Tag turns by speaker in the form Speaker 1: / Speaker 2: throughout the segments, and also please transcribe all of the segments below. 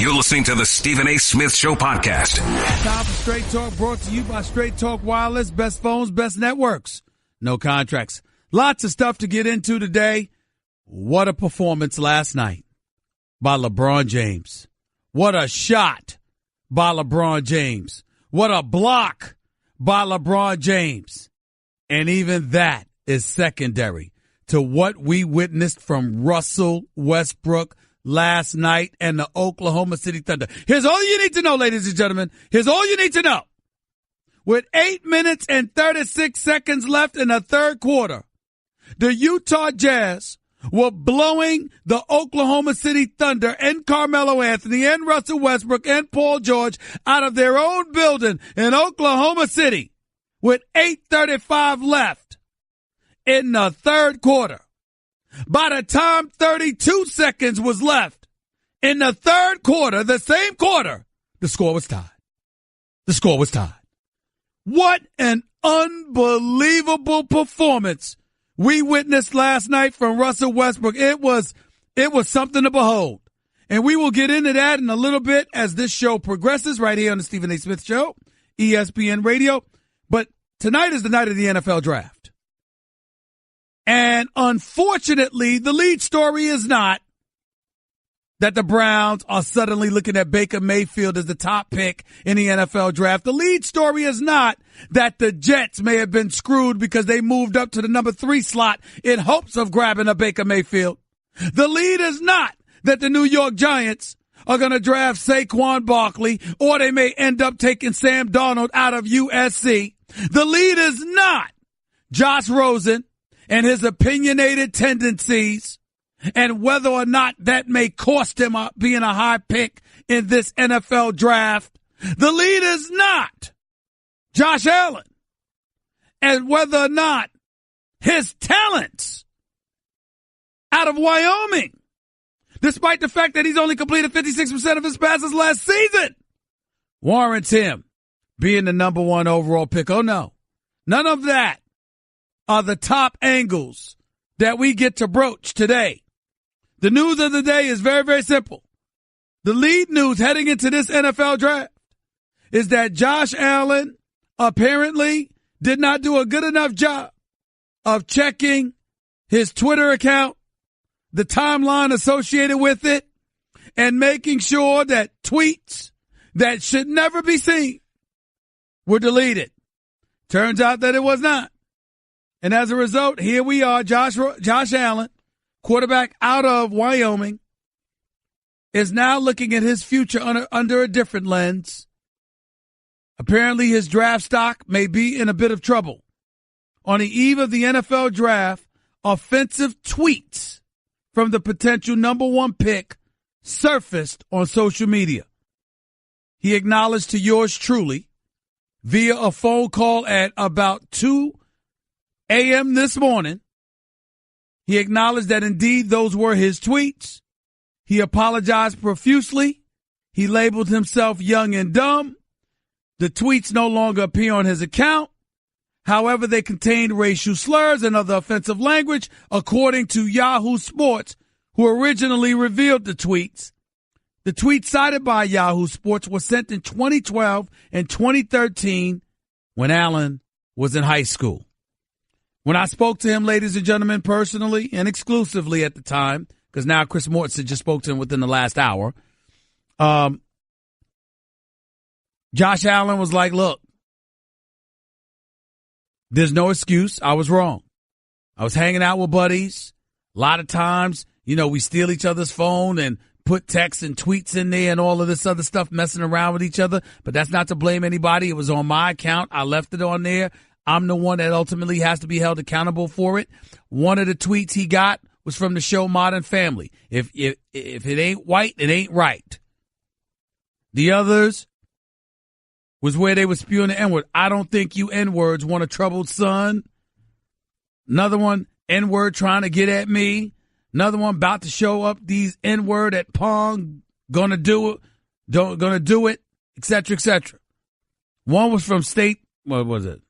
Speaker 1: You're listening to the Stephen A. Smith Show podcast.
Speaker 2: Time for Straight Talk, brought to you by Straight Talk Wireless. Best phones, best networks. No contracts. Lots of stuff to get into today. What a performance last night by LeBron James. What a shot by LeBron James. What a block by LeBron James. And even that is secondary to what we witnessed from Russell Westbrook last night and the Oklahoma City Thunder. Here's all you need to know, ladies and gentlemen. Here's all you need to know. With 8 minutes and 36 seconds left in the third quarter, the Utah Jazz were blowing the Oklahoma City Thunder and Carmelo Anthony and Russell Westbrook and Paul George out of their own building in Oklahoma City with 8:35 left in the third quarter. By the time 32 seconds was left in the third quarter, the same quarter, the score was tied. The score was tied. What an unbelievable performance we witnessed last night from Russell Westbrook. It was something to behold. And we will get into that in a little bit as this show progresses right here on the Stephen A. Smith Show, ESPN Radio. But tonight is the night of the NFL Draft. And unfortunately, the lead story is not that the Browns are suddenly looking at Baker Mayfield as the top pick in the NFL Draft. The lead story is not that the Jets may have been screwed because they moved up to the number 3 slot in hopes of grabbing a Baker Mayfield. The lead is not that the New York Giants are going to draft Saquon Barkley, or they may end up taking Sam Darnold out of USC. The lead is not Josh Rosen and his opinionated tendencies and whether or not that may cost him being a high pick in this NFL draft. The lead is not Josh Allen and whether or not his talents out of Wyoming, despite the fact that he's only completed 56% of his passes last season, warrants him being the number 1 overall pick. Oh, no. None of that are the top angles that we get to broach today. The news of the day is very, very simple. The lead news heading into this NFL draft is that Josh Allen apparently did not do a good enough job of checking his Twitter account, the timeline associated with it, and making sure that tweets that should never be seen were deleted. Turns out that it was not. And as a result, here we are, Josh Allen, quarterback out of Wyoming, is now looking at his future under a different lens. Apparently his draft stock may be in a bit of trouble. On the eve of the NFL draft, offensive tweets from the potential number 1 pick surfaced on social media. He acknowledged to yours truly via a phone call at about 2 a.m. this morning. He acknowledged that indeed those were his tweets. He apologized profusely. He labeled himself young and dumb. The tweets no longer appear on his account. However, they contained racial slurs and other offensive language, according to Yahoo Sports, who originally revealed the tweets. The tweets cited by Yahoo Sports were sent in 2012 and 2013 when Allen was in high school. When I spoke to him, ladies and gentlemen, personally and exclusively at the time, because now Chris Mortensen just spoke to him within the last hour, Josh Allen was like, look, there's no excuse. I was wrong. I was hanging out with buddies. A lot of times, we steal each other's phone and put texts and tweets in there and all of this other stuff, messing around with each other. But that's not to blame anybody. It was on my account. I left it on there. I'm the one that ultimately has to be held accountable for it. One of the tweets he got was from the show Modern Family. If it ain't white, it ain't right. The others was where they were spewing the N-word. I don't think you N-words want a troubled son. Another one, N-word trying to get at me. Another one about to show up these N-word at Pong. Gonna do it, et cetera, et cetera. One was from what was it?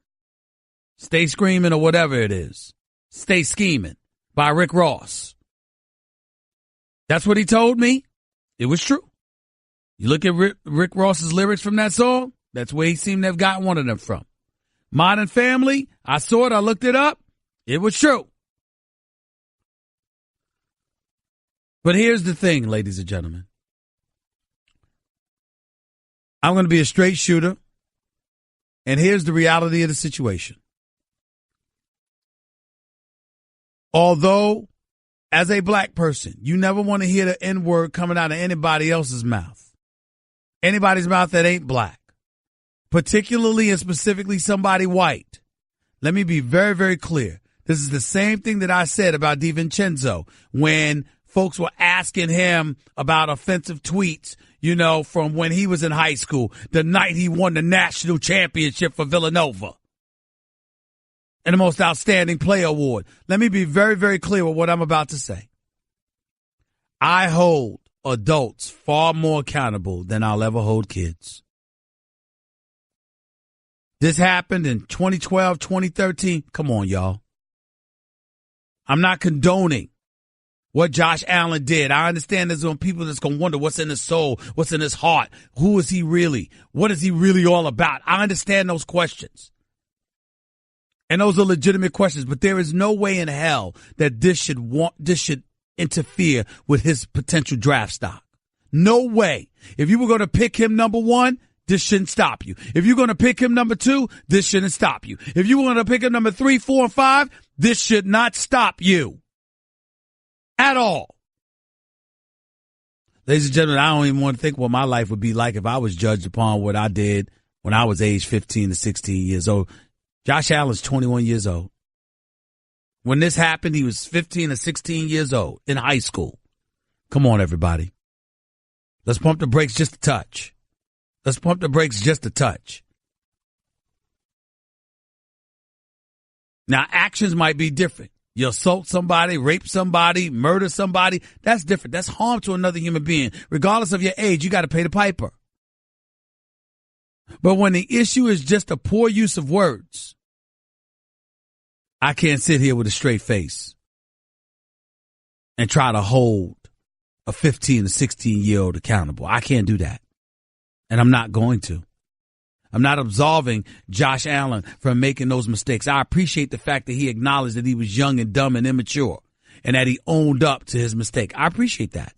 Speaker 2: Stay Screaming or whatever it is. Stay Scheming by Rick Ross. That's what he told me. It was true. You look at Rick Ross's lyrics from that song, that's where he seemed to have gotten one of them from. Modern Family, I saw it, I looked it up. It was true. But here's the thing, ladies and gentlemen. I'm going to be a straight shooter, and here's the reality of the situation. Although, as a black person, you never want to hear the N-word coming out of anybody else's mouth. Anybody's mouth that ain't black. Particularly and specifically somebody white. Let me be very, very clear. This is the same thing that I said about DiVincenzo when folks were asking him about offensive tweets, you know, from when he was in high school, the night he won the national championship for Villanova and the most outstanding player award. Let me be very, very clear with what I'm about to say. I hold adults far more accountable than I'll ever hold kids. This happened in 2012, 2013. Come on, y'all. I'm not condoning what Josh Allen did. I understand there's some people that's going to wonder what's in his soul, what's in his heart. Who is he really? What is he really all about? I understand those questions. And those are legitimate questions, but there is no way in hell that this should interfere with his potential draft stock. No way. If you were going to pick him number one, this shouldn't stop you. If you're going to pick him number two, this shouldn't stop you. If you were going to pick him number 3, 4, and 5, this should not stop you. At all. Ladies and gentlemen, I don't even want to think what my life would be like if I was judged upon what I did when I was age 15 to 16 years old. Josh Allen's 21 years old. When this happened, he was 15 or 16 years old in high school. Come on, everybody. Let's pump the brakes just a touch. Let's pump the brakes just a touch. Now, actions might be different. You assault somebody, rape somebody, murder somebody. That's different. That's harm to another human being. Regardless of your age, you got to pay the piper. But when the issue is just a poor use of words, I can't sit here with a straight face and try to hold a 15 to 16-year-old accountable. I can't do that. And I'm not going to. I'm not absolving Josh Allen from making those mistakes. I appreciate the fact that he acknowledged that he was young and dumb and immature and that he owned up to his mistake. I appreciate that.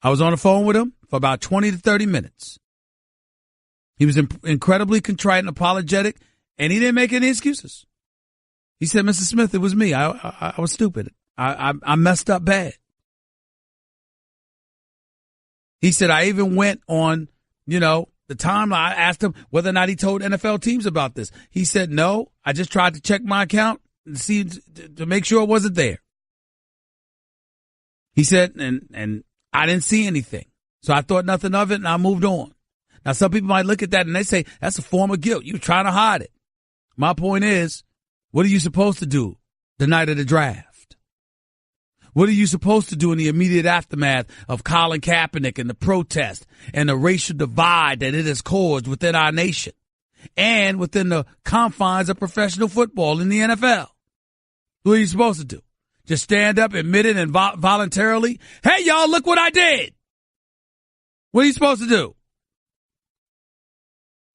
Speaker 2: I was on the phone with him for about 20 to 30 minutes. He was incredibly contrite and apologetic, and he didn't make any excuses. He said, Mr. Smith, it was me. I was stupid. I messed up bad. He said, I even went on, the timeline. I asked him whether or not he told NFL teams about this. He said, no, I just tried to check my account and see to make sure it wasn't there. He said, and I didn't see anything. So I thought nothing of it and I moved on. Now, some people might look at that and they say, that's a form of guilt. You're trying to hide it. My point is, what are you supposed to do the night of the draft? What are you supposed to do in the immediate aftermath of Colin Kaepernick and the protest and the racial divide that it has caused within our nation and within the confines of professional football in the NFL? What are you supposed to do? Just stand up, admit it, and voluntarily, hey, y'all, look what I did. What are you supposed to do?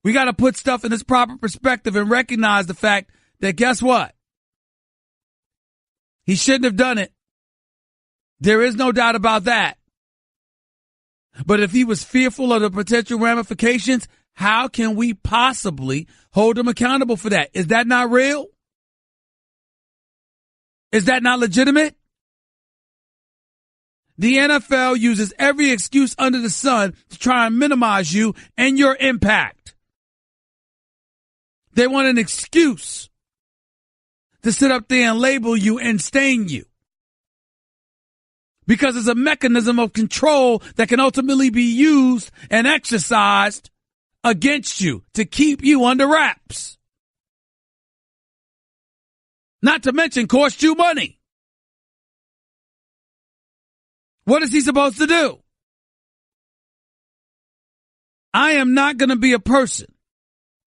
Speaker 2: We got to put stuff in its proper perspective and recognize the fact that, guess what? He shouldn't have done it. There is no doubt about that. But if he was fearful of the potential ramifications, how can we possibly hold him accountable for that? Is that not real? Is that not legitimate? The NFL uses every excuse under the sun to try and minimize you and your impact. They want an excuse to sit up there and label you and stain you. Because it's a mechanism of control that can ultimately be used and exercised against you to keep you under wraps. Not to mention cost you money. What is he supposed to do? I am not going to be a person,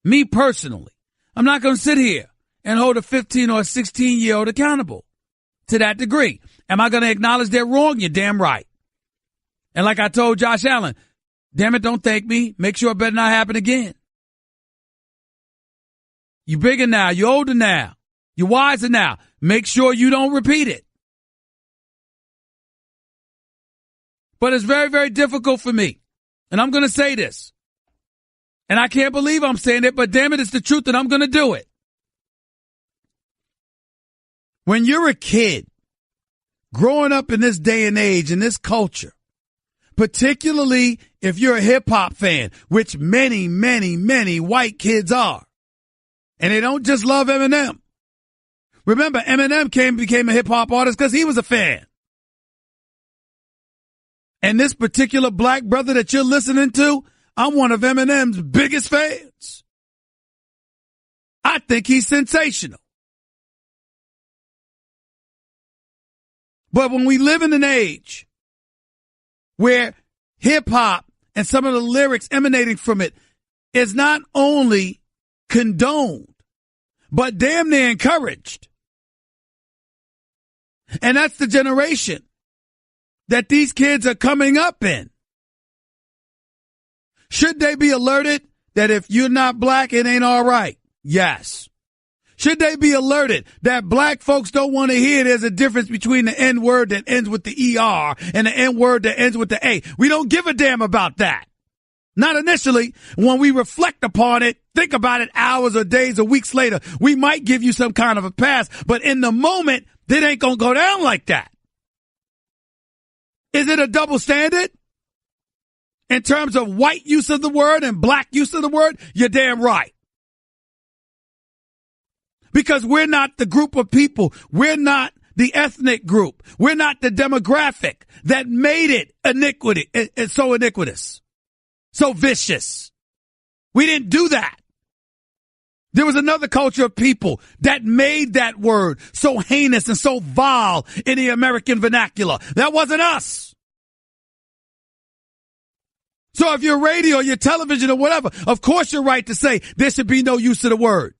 Speaker 2: me personally. I'm not going to sit here and hold a 15 or a 16-year-old accountable to that degree. Am I going to acknowledge they're wrong? You're damn right. And like I told Josh Allen, damn it, don't thank me. Make sure it better not happen again. You bigger now. You older now. You wiser now. Make sure you don't repeat it. But it's very, very difficult for me. And I'm going to say this. And I can't believe I'm saying it, but damn it, it's the truth and I'm going to do it. When you're a kid, growing up in this day and age, in this culture, particularly if you're a hip-hop fan, which many, many, many white kids are, and they don't just love Eminem. Remember, Eminem became a hip-hop artist because he was a fan. And this particular black brother that you're listening to, I'm one of Eminem's biggest fans. I think he's sensational. But when we live in an age where hip-hop and some of the lyrics emanating from it is not only condoned, but damn near encouraged. And that's the generation that these kids are coming up in. Should they be alerted that if you're not black, it ain't all right? Yes. Should they be alerted that black folks don't want to hear there's a difference between the N word that ends with the ER and the N word that ends with the A? We don't give a damn about that. Not initially. When we reflect upon it, think about it hours or days or weeks later, we might give you some kind of a pass, but in the moment, it ain't going to go down like that. Is it a double standard? In terms of white use of the word and black use of the word, you're damn right. Because we're not the group of people. We're not the ethnic group. We're not the demographic that made it iniquity. It's so iniquitous. So vicious. We didn't do that. There was another culture of people that made that word so heinous and so vile in the American vernacular. That wasn't us. So if you're radio, your television or whatever, of course you're right to say there should be no use of the word.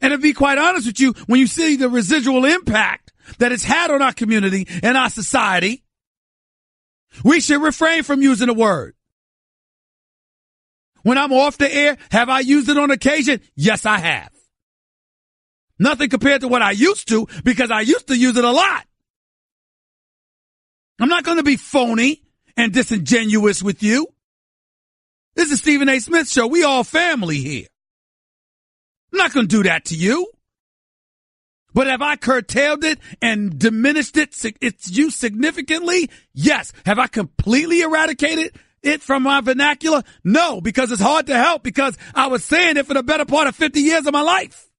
Speaker 2: And to be quite honest with you, when you see the residual impact that it's had on our community and our society, we should refrain from using the word. When I'm off the air, have I used it on occasion? Yes, I have. Nothing compared to what I used to, because I used to use it a lot. I'm not going to be phony and disingenuous with you. This is Stephen A. Smith Show. We all family here. I'm not going to do that to you. But have I curtailed it and diminished its use significantly? Yes. Have I completely eradicated it from my vernacular? No, because it's hard to help, because I was saying it for the better part of 50 years of my life.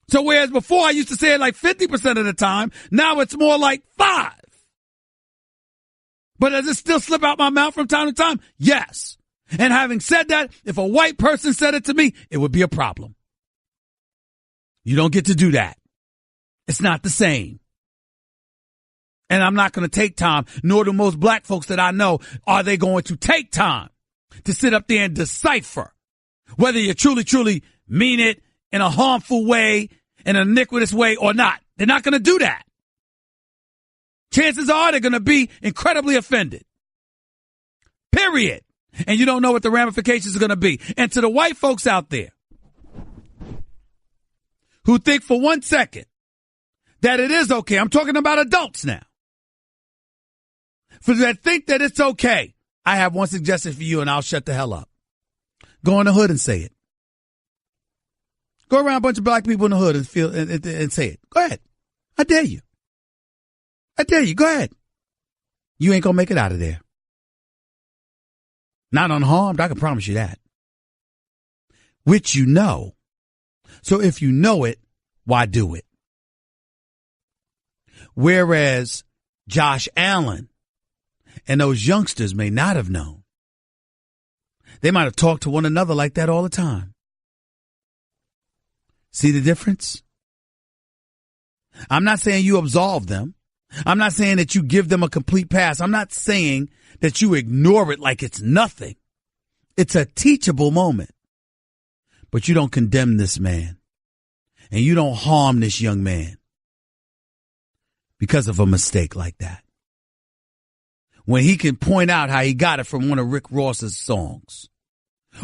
Speaker 2: So whereas before I used to say it like 50% of the time, now it's more like 5. But does it still slip out my mouth from time to time? Yes. And having said that, if a white person said it to me, it would be a problem. You don't get to do that. It's not the same. And I'm not going to take time, nor do most black folks that I know, are they going to take time to sit up there and decipher whether you truly, truly mean it in a harmful way, in an iniquitous way or not. They're not going to do that. Chances are they're going to be incredibly offended. Period. And you don't know what the ramifications are going to be. And to the white folks out there who think for 1 second that it is okay, I'm talking about adults now, for that think that it's okay, I have one suggestion for you and I'll shut the hell up. Go in the hood and say it. Go around a bunch of black people in the hood and say it. Go ahead. I dare you. I dare you. Go ahead. You ain't going to make it out of there. Not unharmed. I can promise you that. Which you know. So if you know it, why do it? Whereas Josh Allen and those youngsters may not have known. They might have talked to one another like that all the time. See the difference? I'm not saying you absolve them. I'm not saying that you give them a complete pass. I'm not saying that you ignore it like it's nothing. It's a teachable moment. But you don't condemn this man. And you don't harm this young man. because of a mistake like that. When he can point out how he got it from one of Rick Ross's songs.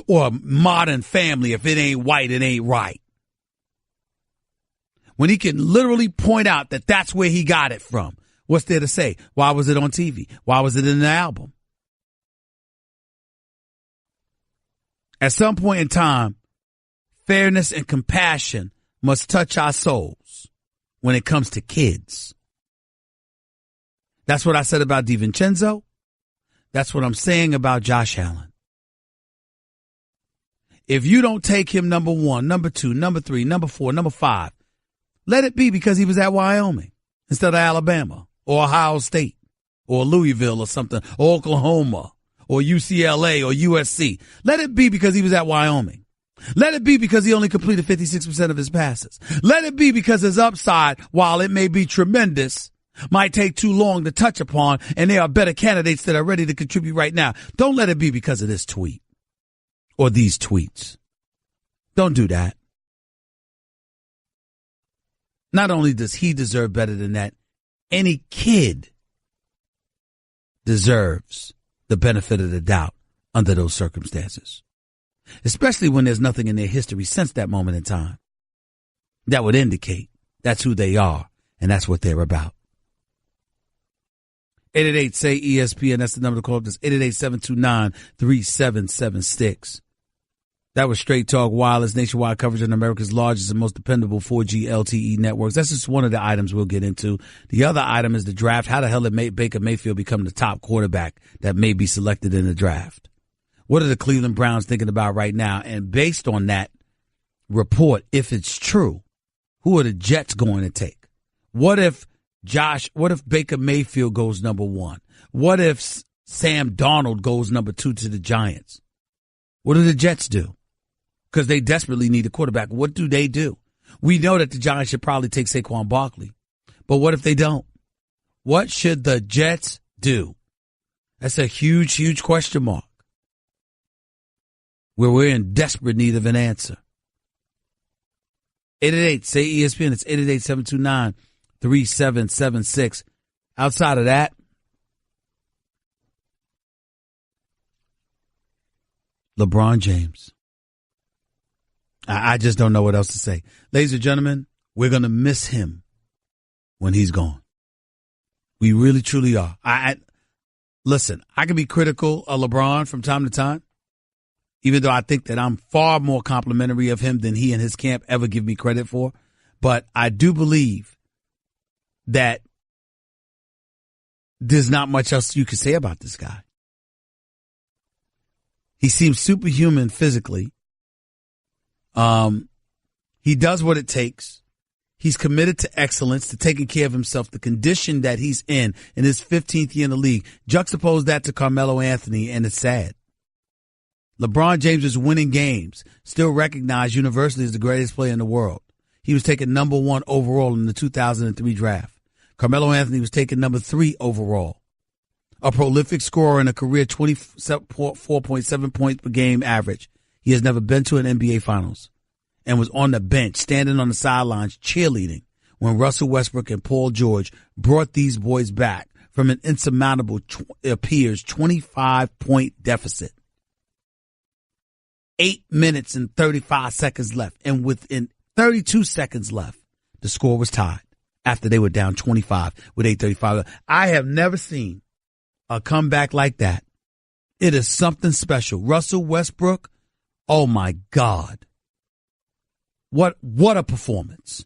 Speaker 2: Or Modern Family, if it ain't white, it ain't right. When he can literally point out that that's where he got it from. What's there to say? Why was it on TV? Why was it in the album? At some point in time, fairness and compassion must touch our souls when it comes to kids. That's what I said about DiVincenzo. That's what I'm saying about Josh Allen. If you don't take him number 1, number 2, number 3, number 4, number 5, let it be because he was at Wyoming instead of Alabama or Ohio State or Louisville or something, or Oklahoma or UCLA or USC. Let it be because he was at Wyoming. Let it be because he only completed 56% of his passes. Let it be because his upside, while it may be tremendous, might take too long to touch upon, and there are better candidates that are ready to contribute right now. Don't let it be because of this tweet or these tweets. Don't do that. Not only does he deserve better than that, any kid deserves the benefit of the doubt under those circumstances, especially when there's nothing in their history since that moment in time that would indicate that's who they are and that's what they're about. 888-SAY-ESPN, that's the number to call up. That's 888-729-3776. That was Straight Talk Wireless, nationwide coverage on America's largest and most dependable 4G LTE networks. That's just one of the items we'll get into. The other item is the draft. How the hell did Baker Mayfield become the top quarterback that may be selected in the draft? What are the Cleveland Browns thinking about right now? And based on that report, if it's true, who are the Jets going to take? What if Baker Mayfield goes number 1? What if Sam Darnold goes number 2 to the Giants? What do the Jets do? Because they desperately need a quarterback. What do they do? We know that the Giants should probably take Saquon Barkley. But what if they don't? What should the Jets do? That's a huge, huge question mark, where we're in desperate need of an answer. 888-SAY-ESPN. It's 888-729-3776. Outside of that, LeBron James. I just don't know what else to say. Ladies and gentlemen, we're going to miss him when he's gone. We really, truly are. Listen, I can be critical of LeBron from time to time, even though I think that I'm far more complimentary of him than he and his camp ever give me credit for. But I do believe that there's not much else you can say about this guy. He seems superhuman physically. He does what it takes. He's committed to excellence, to taking care of himself. The condition that he's in his 15th year in the league, juxtapose that to Carmelo Anthony, and it's sad. LeBron James is winning games, still recognized universally as the greatest player in the world. He was taken number 1 overall in the 2003 draft. Carmelo Anthony was taken number 3 overall. A prolific scorer in a career 24.7 points per game average. He has never been to an NBA Finals and was on the bench, standing on the sidelines, cheerleading when Russell Westbrook and Paul George brought these boys back from an insurmountable, it appears, 25-point deficit. 8 minutes and 35 seconds left. And within 32 seconds left, the score was tied after they were down 25 with 8:35. I have never seen a comeback like that. It is something special. Russell Westbrook, oh my God. What a performance.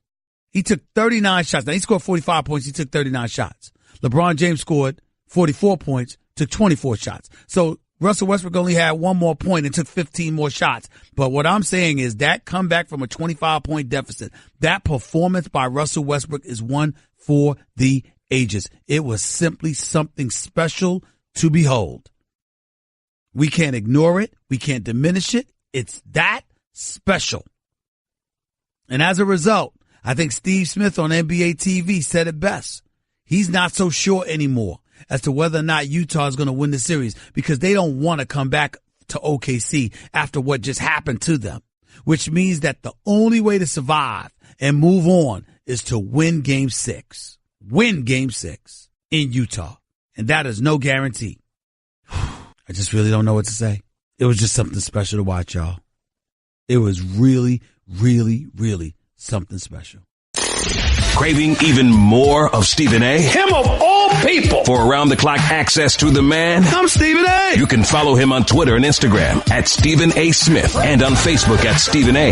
Speaker 2: He took 39 shots. Now he scored 45 points. He took 39 shots. LeBron James scored 44 points, took 24 shots. So Russell Westbrook only had one more point and took 15 more shots. But what I'm saying is that comeback from a 25-point deficit, that performance by Russell Westbrook is one for the ages. It was simply something special to behold. We can't ignore it. We can't diminish it. It's that special. And as a result, I think Steve Smith on NBA TV said it best. He's not so sure anymore as to whether or not Utah is going to win the series because they don't want to come back to OKC after what just happened to them, which means that the only way to survive and move on is to win Game 6. win Game 6 in Utah. And that is no guarantee. I just really don't know what to say. It was just something special to watch, y'all. It was really, really, really something special.
Speaker 1: Craving even more of Stephen A?
Speaker 3: Him of all people!
Speaker 1: For around-the-clock access to the man?
Speaker 3: I'm Stephen A!
Speaker 1: You can follow him on Twitter and Instagram at Stephen A. Smith and on Facebook at Stephen A.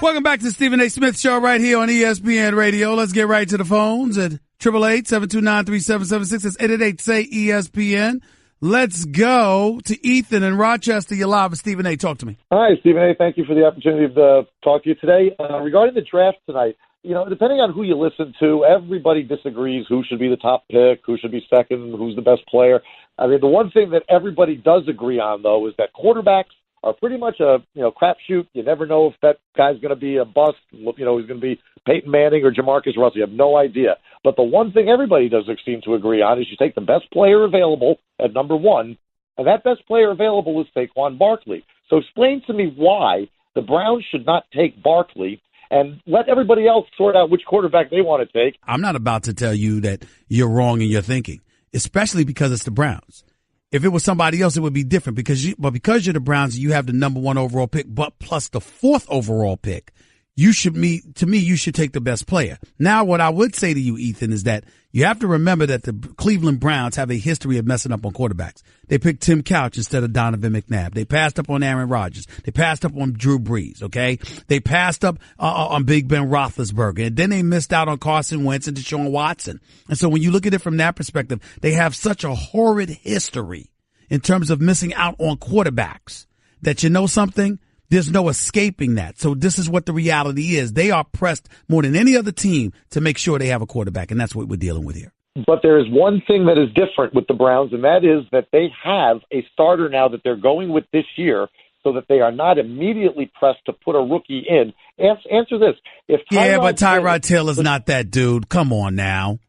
Speaker 2: Welcome back to the Stephen A. Smith Show right here on ESPN Radio. Let's get right to the phones at 888-729-3776. It's 888-SAY-ESPN. Let's go to Ethan in Rochester. You're live with Stephen A. Talk to me.
Speaker 4: Hi, Stephen A. Thank you for the opportunity to talk to you today. Regarding the draft tonight, depending on who you listen to, everybody disagrees who should be the top pick, who should be second, who's the best player. I mean, the one thing that everybody does agree on, though, is that quarterbacks are pretty much a crapshoot. You never know if that guy's going to be a bust. He's going to be Peyton Manning or Jamarcus Russell. You have no idea. But the one thing everybody does seem to agree on is you take the best player available at number one, and that best player available is Saquon Barkley. So explain to me why the Browns should not take Barkley and let everybody else sort out which quarterback they want to take.
Speaker 2: I'm not about to tell you that you're wrong in your thinking, especially because it's the Browns. If it was somebody else, it would be different because you're the Browns, you have the number one overall pick, but plus the fourth overall pick. You should take the best player. Now, what I would say to you, Ethan, is that you have to remember that the Cleveland Browns have a history of messing up on quarterbacks. They picked Tim Couch instead of Donovan McNabb. They passed up on Aaron Rodgers. They passed up on Drew Brees, okay? They passed up on Big Ben Roethlisberger. And then they missed out on Carson Wentz and Deshaun Watson. And so when you look at it from that perspective, they have such a horrid history in terms of missing out on quarterbacks that, you know something? There's no escaping that. So this is what the reality is. They are pressed more than any other team to make sure they have a quarterback, and that's what we're dealing with here.
Speaker 4: But there is one thing that is different with the Browns, and that is that they have a starter now that they're going with this year so that they are not immediately pressed to put a rookie in. Answer this. If
Speaker 2: but Tyrod Taylor's not that dude. Come on now.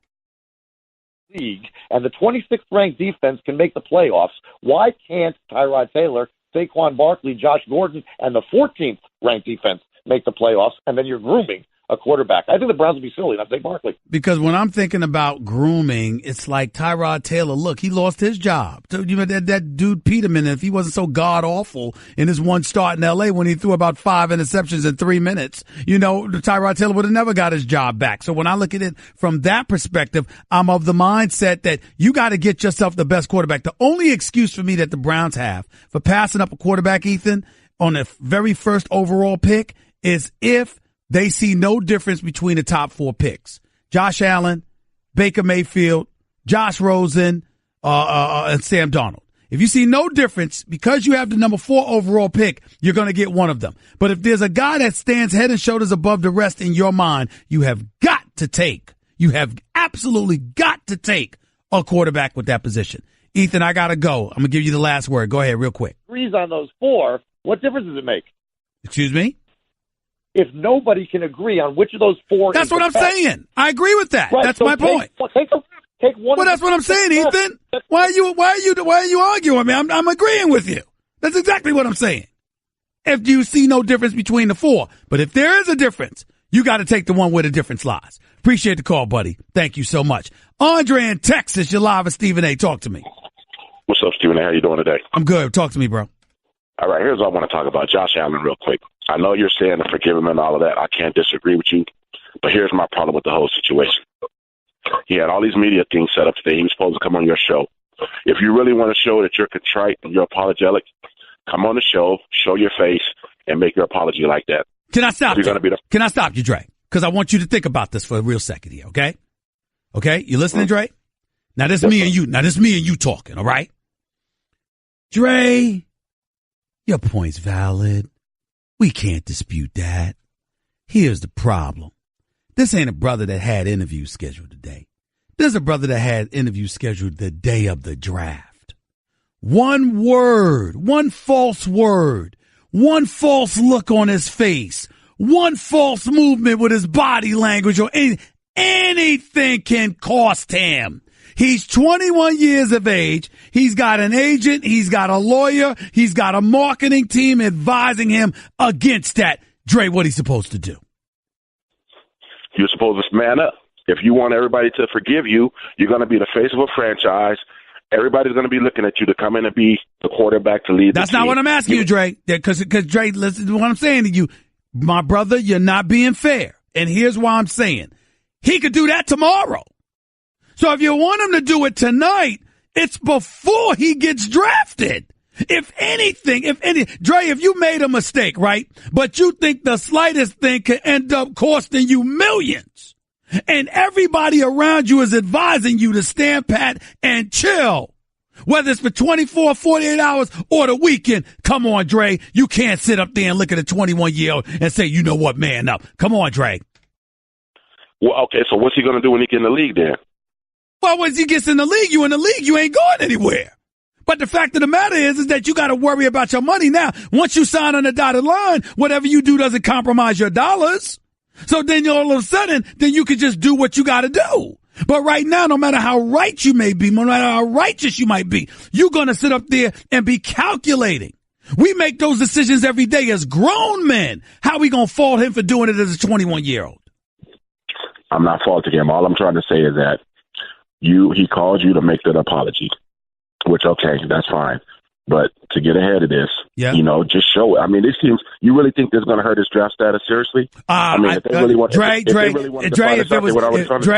Speaker 4: League and the 26th ranked defense can make the playoffs, why can't Tyrod Taylor, Saquon Barkley, Josh Gordon, and the 14th ranked defense make the playoffs, and then you're grooming a quarterback? I think the Browns would be silly not to take Barkley.
Speaker 2: Because when I'm thinking about grooming, it's like Tyrod Taylor. Look, he lost his job. That dude Peterman, if he wasn't so god-awful in his one start in L.A. when he threw about 5 interceptions in 3 minutes, Tyrod Taylor would have never got his job back. So when I look at it from that perspective, I'm of the mindset that you got to get yourself the best quarterback. The only excuse for me that the Browns have for passing up a quarterback, Ethan, on the very first overall pick is if they see no difference between the top 4 picks. Josh Allen, Baker Mayfield, Josh Rosen, and Sam Darnold. If you see no difference, because you have the number 4 overall pick, you're going to get one of them. But if there's a guy that stands head and shoulders above the rest in your mind, you have absolutely got to take a quarterback with that position. Ethan, I got to go. I'm going to give you the last word. Go ahead real quick.
Speaker 4: Agrees on those 4. What difference does it make?
Speaker 2: Excuse me?
Speaker 4: If nobody can agree on which of those 4,
Speaker 2: that's what I'm saying. I agree with that.
Speaker 4: Right,
Speaker 2: that's
Speaker 4: so
Speaker 2: my point.
Speaker 4: Take one.
Speaker 2: Well, that's what I'm saying, Ethan. Why are you arguing with me? I'm agreeing with you. That's exactly what I'm saying. If you see no difference between the 4, but if there is a difference, you got to take the one where the difference lies. Appreciate the call, buddy. Thank you so much. Andre in Texas, you're live with Stephen A. Talk to me.
Speaker 5: What's up, Stephen A? How you doing today?
Speaker 2: I'm good. Talk to me, bro.
Speaker 5: All right, here's what I want to talk about. Josh Allen real quick. I know you're saying to forgive him and all of that. I can't disagree with you. But here's my problem with the whole situation. He had all these media things set up today. He was supposed to come on your show. If you really want to show that you're contrite and you're apologetic, come on the show, show your face, and make your apology like that.
Speaker 2: Can I stop you? Can I stop you, Dre? Because I want you to think about this for a real second here, okay? Okay? You listening, Dre? Now, this is me and you. Now, this is me and you talking, all right? Dre, your point's valid. We can't dispute that. Here's the problem. This ain't a brother that had interviews scheduled today. This is a brother that had interviews scheduled the day of the draft. One word, one false word, one false look on his face, one false movement with his body language or anything can cost him. He's 21 years of age. He's got an agent. He's got a lawyer. He's got a marketing team advising him against that. Dre, what he's supposed to do?
Speaker 5: You're supposed to man up. If you want everybody to forgive you, you're going to be the face of a franchise. Everybody's going to be looking at you to come in and be the quarterback to lead the team.
Speaker 2: That's not what I'm asking you, Dre. Because Dre, listen to what I'm saying to you. My brother, you're not being fair. And here's why I'm saying. He could do that tomorrow. So if you want him to do it tonight, it's before he gets drafted. If Dre, if you made a mistake, right, but you think the slightest thing could end up costing you millions, and everybody around you is advising you to stand pat and chill, whether it's for 24, 48 hours or the weekend, come on, Dre, you can't sit up there and look at a 21-year-old and say, you know what, man up. Come on, Dre.
Speaker 5: Well, okay, so what's he going to do when he gets in the league then?
Speaker 2: Well, once he gets in the league, you ain't going anywhere. But the fact of the matter is that you got to worry about your money now. Once you sign on the dotted line, whatever you do doesn't compromise your dollars. So then all of a sudden, then you can just do what you got to do. But right now, no matter how right you may be, no matter how righteous you might be, you're going to sit up there and be calculating. We make those decisions every day as grown men. How we going to fault him for doing it as a 21-year-old?
Speaker 5: I'm not faulting him. All I'm trying to say is that he called you to make that apology. Which, okay, that's fine. But to get ahead of this, just show it. I mean, this seems, you really think this is going to hurt his draft status seriously? I mean, if they really want
Speaker 2: Dre,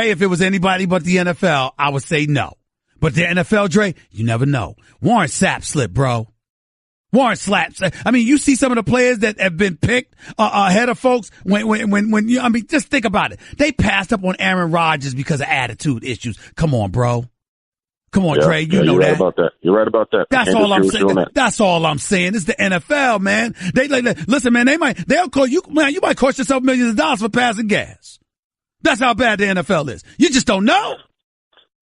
Speaker 2: if it was anybody but the NFL, I would say no. But the NFL, Dre, you never know. Warren Sapp slipped, bro. Warren slaps. I mean, you see some of the players that have been picked ahead of folks when you, I mean, just think about it. They passed up on Aaron Rodgers because of attitude issues. Come on, bro. Come on, Dre, you know that.
Speaker 5: You're right about that.
Speaker 2: That's all I'm saying. That's all I'm saying. It's the NFL, man. Listen, man, they'll call you, man, you might cost yourself millions of dollars for passing gas. That's how bad the NFL is. You just don't know.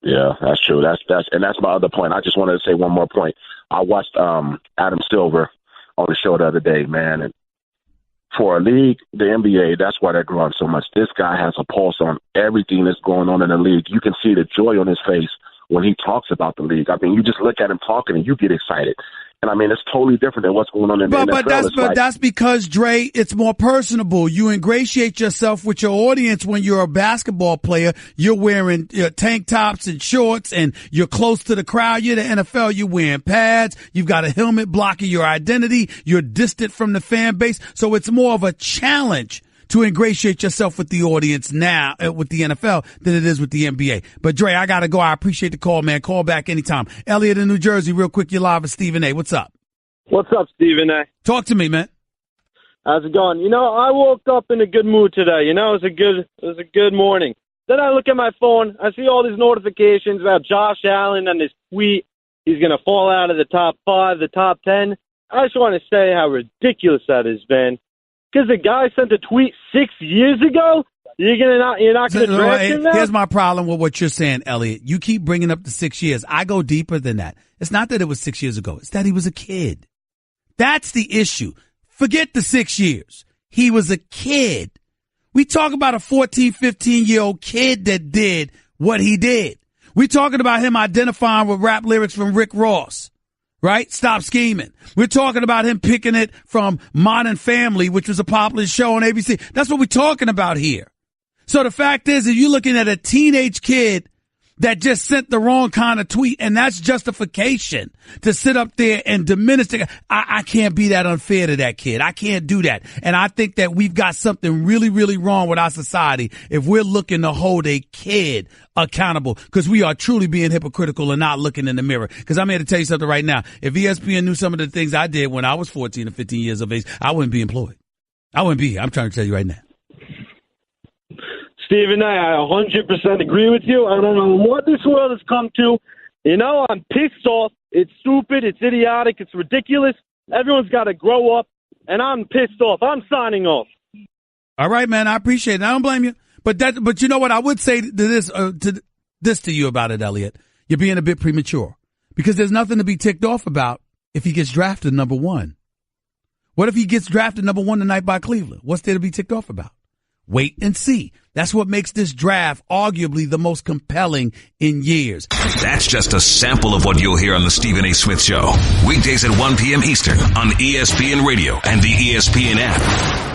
Speaker 5: Yeah, that's true. That's my other point. I just wanted to say one more point. I watched Adam Silver on the show the other day, man, and for a league, the NBA, that's why they're growing so much. This guy has a pulse on everything that's going on in the league. You can see the joy on his face when he talks about the league. I mean, you just look at him talking and you get excited. And I mean, it's totally different than what's going on in the NFL.
Speaker 2: But that's because, Dre, it's more personable. You ingratiate yourself with your audience when you're a basketball player. You're wearing tank tops and shorts and you're close to the crowd. You're the NFL. You're wearing pads. You've got a helmet blocking your identity. You're distant from the fan base. So it's more of a challenge to ingratiate yourself with the audience now with the NFL than it is with the NBA. But Dre, I gotta go. I appreciate the call, man. Call back anytime. Elliot in New Jersey, real quick. You're live with Stephen A. What's up?
Speaker 6: What's up, Stephen A?
Speaker 2: Talk to me, man.
Speaker 6: How's it going? I woke up in a good mood today. It was a good morning. Then I look at my phone. I see all these notifications about Josh Allen and his tweet. He's gonna fall out of the top 5, the top 10. I just want to say how ridiculous that has been. Because the guy sent a tweet 6 years ago? You're not going to draft him now?
Speaker 2: Here's my problem with what you're saying, Elliot. You keep bringing up the 6 years. I go deeper than that. It's not that it was 6 years ago. It's that he was a kid. That's the issue. Forget the 6 years. He was a kid. We talk about a 14, 15-year-old kid that did what he did. We talking about him identifying with rap lyrics from Rick Ross. Right? Stop Scheming. We're talking about him picking it from Modern Family, which was a popular show on ABC. That's what we're talking about here. So the fact is, if you're looking at a teenage kid that just sent the wrong kind of tweet, and that's justification to sit up there and diminish the guy, I can't be that unfair to that kid. I can't do that. And I think that we've got something really, really wrong with our society if we're looking to hold a kid accountable, because we are truly being hypocritical and not looking in the mirror. Because I'm here to tell you something right now. If ESPN knew some of the things I did when I was 14 or 15 years of age, I wouldn't be employed. I wouldn't be here. I'm trying to tell you right now.
Speaker 6: Stephen, I 100% agree with you. I don't know what this world has come to. I'm pissed off. It's stupid. It's idiotic. It's ridiculous. Everyone's got to grow up, and I'm pissed off. I'm signing off.
Speaker 2: All right, man. I appreciate it. I don't blame you. But you know what? I would say to you about it, Elliot. You're being a bit premature because there's nothing to be ticked off about if he gets drafted number 1. What if he gets drafted number 1 tonight by Cleveland? What's there to be ticked off about? Wait and see. That's what makes this draft arguably the most compelling in years.
Speaker 1: That's just a sample of what you'll hear on the Stephen A. Smith Show. Weekdays at 1 p.m. Eastern on ESPN Radio and the ESPN app.